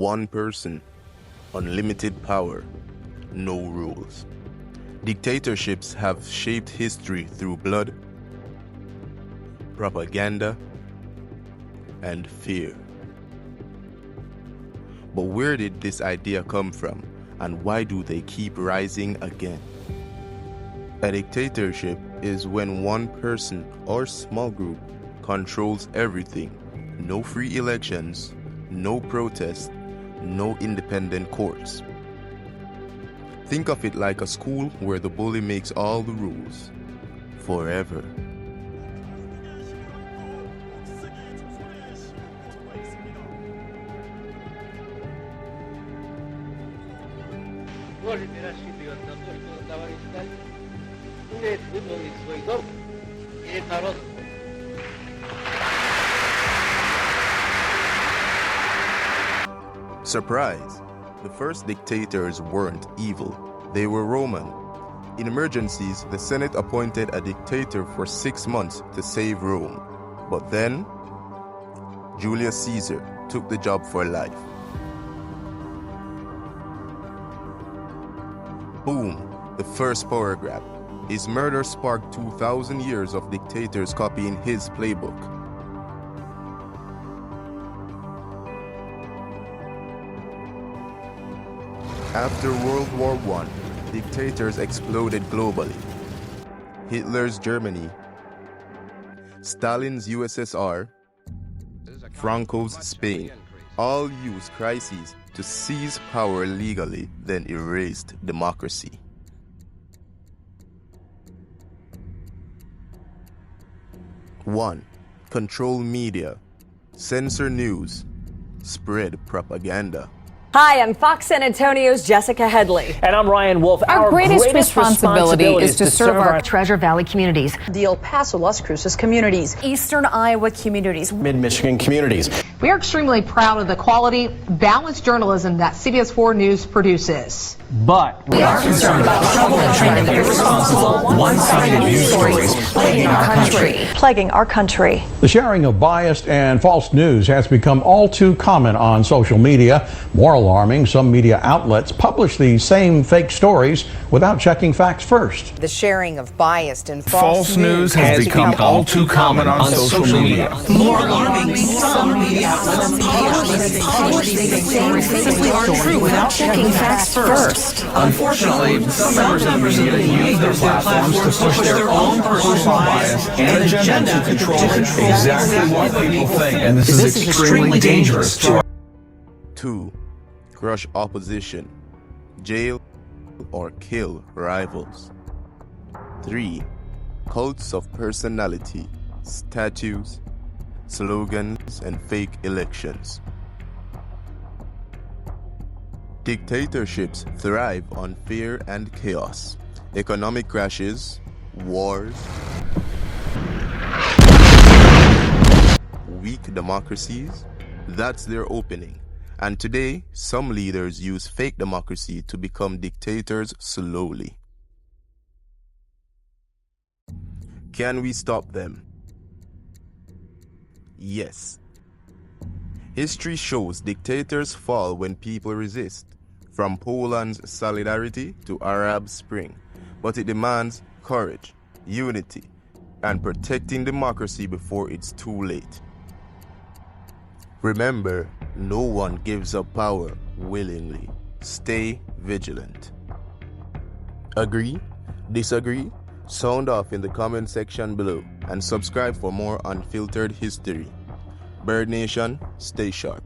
One person, unlimited power, no rules. Dictatorships have shaped history through blood, propaganda, and fear. But where did this idea come from, and why do they keep rising again? A dictatorship is when one person or small group controls everything. No free elections, no protests, no independent courts. Think of it like a school where the bully makes all the rules, forever. Surprise! The first dictators weren't evil, they were Roman. In emergencies, the Senate appointed a dictator for 6 months to save Rome. But then, Julius Caesar took the job for life. Boom, the first power grab. His murder sparked 2,000 years of dictators copying his playbook. After World War I, dictators exploded globally. Hitler's Germany, Stalin's USSR, Franco's Spain all used crises to seize power legally, then erased democracy. One, control media, censor news, spread propaganda. Hi, I'm Fox San Antonio's Jessica Headley. And I'm Ryan Wolf. Our greatest responsibility is to serve our Treasure Valley communities, the El Paso, Las Cruces communities, Eastern Iowa communities, Mid-Michigan communities. We are extremely proud of the quality, balanced journalism that CBS 4 News produces. But we are concerned about the trouble and trend of irresponsible, one-sided news stories plaguing our country. The sharing of biased and false news has become all too common on social media. More alarming, some media outlets publish these same fake stories without checking facts first. The sharing of biased and false news has become all too common on social media. More alarming, some media outlets publish these same fake stories without checking facts first. Unfortunately, some members of the media use their platforms to push their own personal bias and agenda to control exactly what people think, and this is extremely dangerous. 2. Crush opposition, jail or kill rivals. 3. Cults of personality, statues, slogans, and fake elections. Dictatorships thrive on fear and chaos. Economic crashes, wars, weak democracies, that's their opening. And today, some leaders use fake democracy to become dictators slowly. Can we stop them? Yes. History shows dictators fall when people resist, from Poland's solidarity to Arab Spring. But it demands courage, unity, and protecting democracy before it's too late. Remember, no one gives up power willingly. Stay vigilant. Agree? Disagree? Sound off in the comment section below and subscribe for more unfiltered history. Bird Nation, stay sharp.